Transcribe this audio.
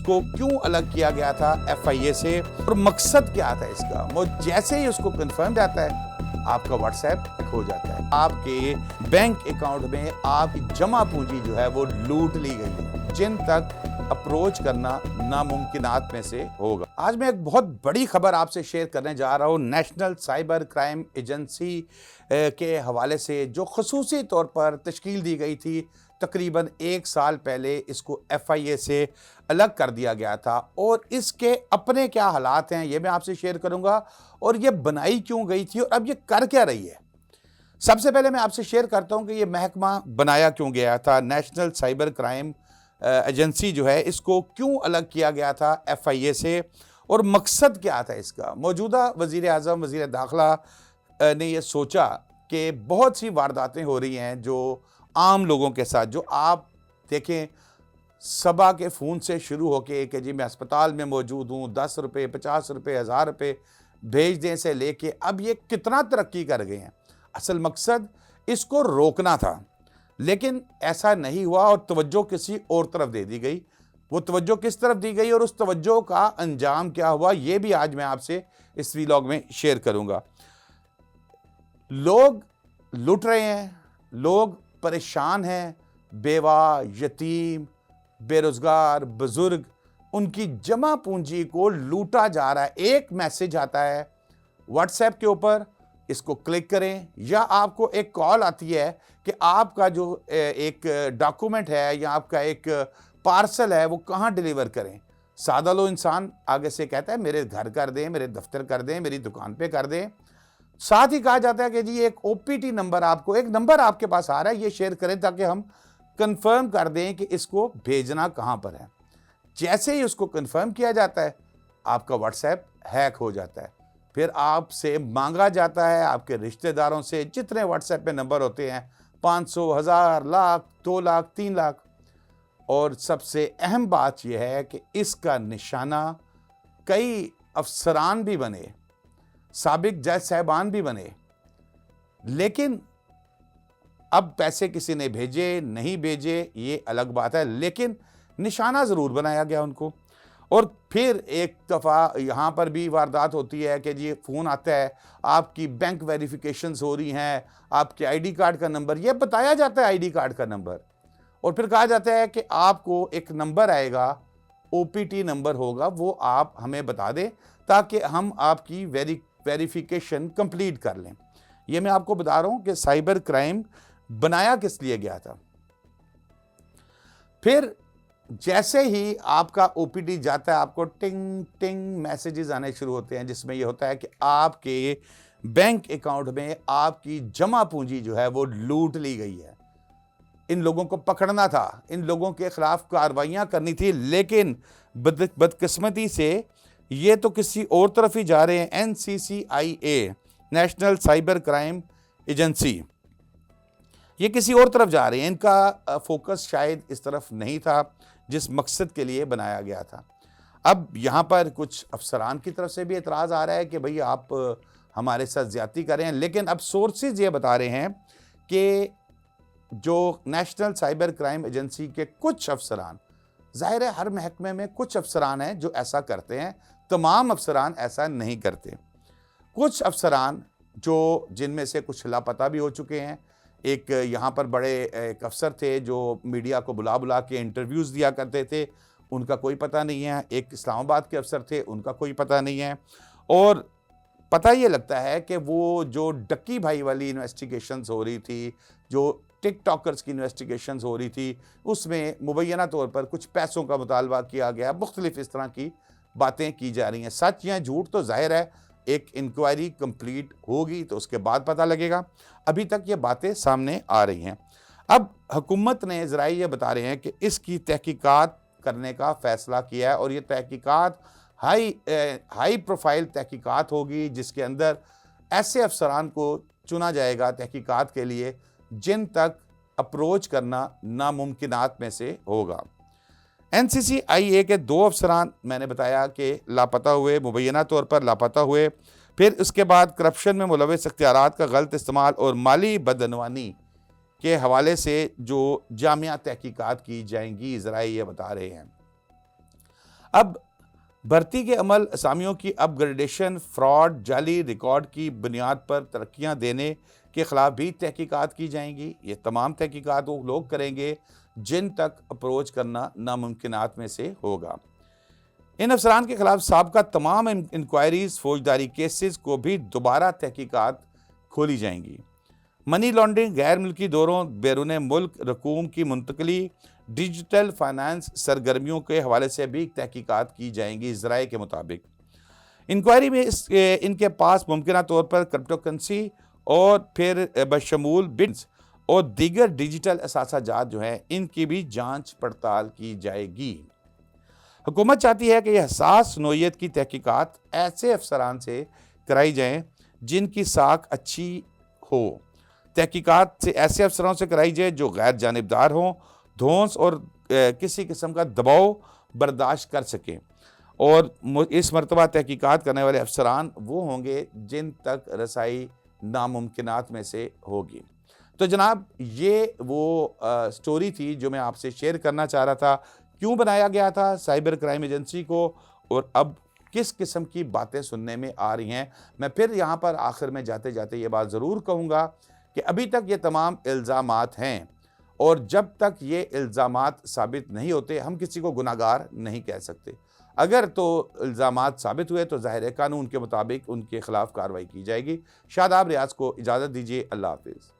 इसको क्यों अलग किया गया था FIA से और मकसद क्या था इसका। वो जैसे ही उसको कंफर्म जाता है आपका व्हाट्सएप खो जाता है, आपके बैंक अकाउंट में आपकी जमा पूंजी जो है वो लूट ली गई है, जिन तक अप्रोच करना नामुमकिनात में से होगा। आज मैं एक बहुत बड़ी खबर आपसे शेयर करने जा रहा हूँ नेशनल साइबर क्राइम एजेंसी के हवाले से, जो खसूसी तौर पर तश्कील दी गई थी। तकरीबन 1 साल पहले इसको FIA से अलग कर दिया गया था और इसके अपने क्या हालात हैं ये मैं आपसे शेयर करूंगा, और ये बनाई क्यों गई थी और अब ये कर क्या रही है। सबसे पहले मैं आपसे शेयर करता हूं कि ये महकमा बनाया क्यों गया था। नेशनल साइबर क्राइम एजेंसी जो है इसको क्यों अलग किया गया था FIA से और मकसद क्या था इसका। मौजूदा वज़ीर आज़म वज़ीर दाखिला ने ये सोचा कि बहुत सी वारदातें हो रही हैं जो आम लोगों के साथ, जो आप देखें सबा के फ़ोन से शुरू होके कि जी मैं अस्पताल में मौजूद हूँ, 10 रुपये 50 रुपये 1000 रुपये भेज दें से लेके अब ये कितना तरक्की कर गए हैं। असल मकसद इसको रोकना था, लेकिन ऐसा नहीं हुआ और तवज्जो किसी और तरफ दे दी गई। वो तवज्जो किस तरफ दी गई और उस तवज्जो का अंजाम क्या हुआ ये भी आज मैं आपसे इस वीलॉग में शेयर करूंगा। लोग लुट रहे हैं, लोग परेशान हैं, बेवा, यतीम, बेरोजगार, बुजुर्ग, उनकी जमा पूंजी को लूटा जा रहा है। एक मैसेज आता है व्हाट्सएप के ऊपर, इसको क्लिक करें, या आपको एक कॉल आती है कि आपका जो एक डॉक्यूमेंट है या आपका एक पार्सल है वो कहाँ डिलीवर करें। सादा लो इंसान आगे से कहता है मेरे घर कर दें, मेरे दफ्तर कर दें, मेरी दुकान पे कर दें। साथ ही कहा जाता है कि जी एक OPT नंबर, आपको एक नंबर आपके पास आ रहा है, ये शेयर करें ताकि हम कंफर्म कर दें कि इसको भेजना कहाँ पर है। जैसे ही उसको कंफर्म किया जाता है आपका व्हाट्सएप हैक हो जाता है। फिर आपसे मांगा जाता है, आपके रिश्तेदारों से जितने व्हाट्सएप पे नंबर होते हैं, 500, 1000, लाख, 2 लाख, 3 लाख। और सबसे अहम बात यह है कि इसका निशाना कई अफसरान भी बने, साबिक जज साहबान भी बने, लेकिन अब पैसे किसी ने भेजे नहीं भेजे ये अलग बात है, लेकिन निशाना ज़रूर बनाया गया उनको। और फिर एक दफ़ा यहाँ पर भी वारदात होती है कि जी फ़ोन आता है, आपकी बैंक वेरिफिकेशंस हो रही हैं, आपके ID कार्ड का नंबर, ये बताया जाता है ID कार्ड का नंबर, और फिर कहा जाता है कि आपको एक नंबर आएगा, OPT नंबर होगा, वो आप हमें बता दें ताकि हम आपकी वेरिफिकेशन कंप्लीट कर लें। ये मैं आपको बता रहा हूँ कि साइबर क्राइम बनाया किस लिए गया था। फिर जैसे ही आपका OPT जाता है आपको टिंग टिंग मैसेजेस आने शुरू होते हैं, जिसमें यह होता है कि आपके बैंक अकाउंट में आपकी जमा पूंजी जो है वो लूट ली गई है। इन लोगों को पकड़ना था, इन लोगों के खिलाफ कार्रवाइयां करनी थी, लेकिन बदकिस्मती से ये तो किसी और तरफ ही जा रहे हैं। NCCIA national cyber crime agency ये किसी और तरफ जा रहे हैं। इनका फोकस शायद इस तरफ नहीं था जिस मकसद के लिए बनाया गया था। अब यहाँ पर कुछ अफसरान की तरफ से भी एतराज़ आ रहा है कि भाई आप हमारे साथ ज़्यादती कर रहे हैं, लेकिन अब सोर्सेज ये बता रहे हैं कि जो नेशनल साइबर क्राइम एजेंसी के कुछ अफसरान, ज़ाहिर है हर महकमे में कुछ अफसरान हैं जो ऐसा करते हैं, तमाम अफसरान ऐसा नहीं करते। कुछ अफसरान जो जिनमें से कुछ लापता भी हो चुके हैं। एक यहाँ पर बड़े एक अफसर थे जो मीडिया को बुला बुला के इंटरव्यूज़ दिया करते थे, उनका कोई पता नहीं है। एक इस्लामाबाद के अफसर थे, उनका कोई पता नहीं है। और पता ये लगता है कि वो जो डक्की भाई वाली इन्वेस्टिगेशंस हो रही थी, जो टिकटॉकर्स की इन्वेस्टिगेशंस हो रही थी, उसमें मुबैना तौर पर कुछ पैसों का मुतालबा किया गया, मुख्तलिफ इस तरह की बातें की जा रही हैं। सच या झूठ तो जाहिर है एक इंक्वायरी कंप्लीट होगी तो उसके बाद पता लगेगा। अभी तक ये बातें सामने आ रही हैं। अब हुकूमत ने ज़राए ये बता रहे हैं कि इसकी तहकीकात करने का फ़ैसला किया है, और ये तहकीकात हाई प्रोफाइल तहकीकात होगी, जिसके अंदर ऐसे अफसरान को चुना जाएगा तहकीकात के लिए जिन तक अप्रोच करना नामुमकिनात में से होगा। NCCIA के 2 अफसरान मैंने बताया कि लापता हुए, मुबैना तौर पर लापता हुए। फिर उसके बाद करप्शन में मुलविस इख्तियारात का गलत इस्तेमाल और माली बदअनवानी के हवाले से जो जामिया तहकीकात की जाएंगी, ज़राए ये बता रहे हैं। अब भर्ती के अमल, असामियों की अपग्रेडेशन, फ्रॉड, जाली रिकॉर्ड की बुनियाद पर तरक्कियां देने के ख़िलाफ़ भी तहकीकात की जाएंगी। ये तमाम तहकीकात वो लोग करेंगे जिन तक अप्रोच करना नामुमकिनात में से होगा। इन अफसरान के ख़िलाफ़ साबका तमाम इंक्वायरीज़, फौजदारी केसेस को भी दोबारा तहकीकात खोली जाएंगी। मनी लॉन्ड्रिंग, गैर मुल्की दौरों, बैरून मुल्क रकूम की मुंतकली, डिजिटल फाइनेंस सरगर्मियों के हवाले से भी तहकीकात की जाएंगी। ज़राए के मुताबिक इंक्वायरी में इनके पास मुमकिन तौर पर क्रिप्टोकरेंसी और फिर बशमूल बिट्स और दीगर डिजिटल असासाजात जो हैं, इनकी भी जांच पड़ताल की जाएगी। हुकूमत चाहती है कि यह हसास नोयत की तहकीकात ऐसे अफसरान से कराई जाएँ जिनकी साख अच्छी हो। तहकीकात से ऐसे अफसरों से कराई जाए जो गैर जानिबदार हों, धौंस और किसी किस्म का दबाव बर्दाश्त कर सकें। और इस मरतबा तहकीकात करने वाले अफसरान वो होंगे जिन तक रसाई नामुमकिनात में से होगी। तो जनाब, ये वो स्टोरी थी जो मैं आपसे शेयर करना चाह रहा था। क्यों बनाया गया था साइबर क्राइम एजेंसी को, और अब किस किस्म की बातें सुनने में आ रही हैं। मैं फिर यहाँ पर आखिर में जाते जाते ये बात ज़रूर कहूँगा कि अभी तक ये तमाम इल्ज़ामात हैं, और जब तक ये इल्ज़ामात साबित नहीं होते हम किसी को गुनाहगार नहीं कह सकते। अगर तो इल्ज़ामात साबित हुए तो ज़ाहिर है कानून के मुताबिक उनके ख़िलाफ़ कार्रवाई की जाएगी। शादाब रियाज़ को इजाज़त दीजिए। अल्लाह हाफ़िज़।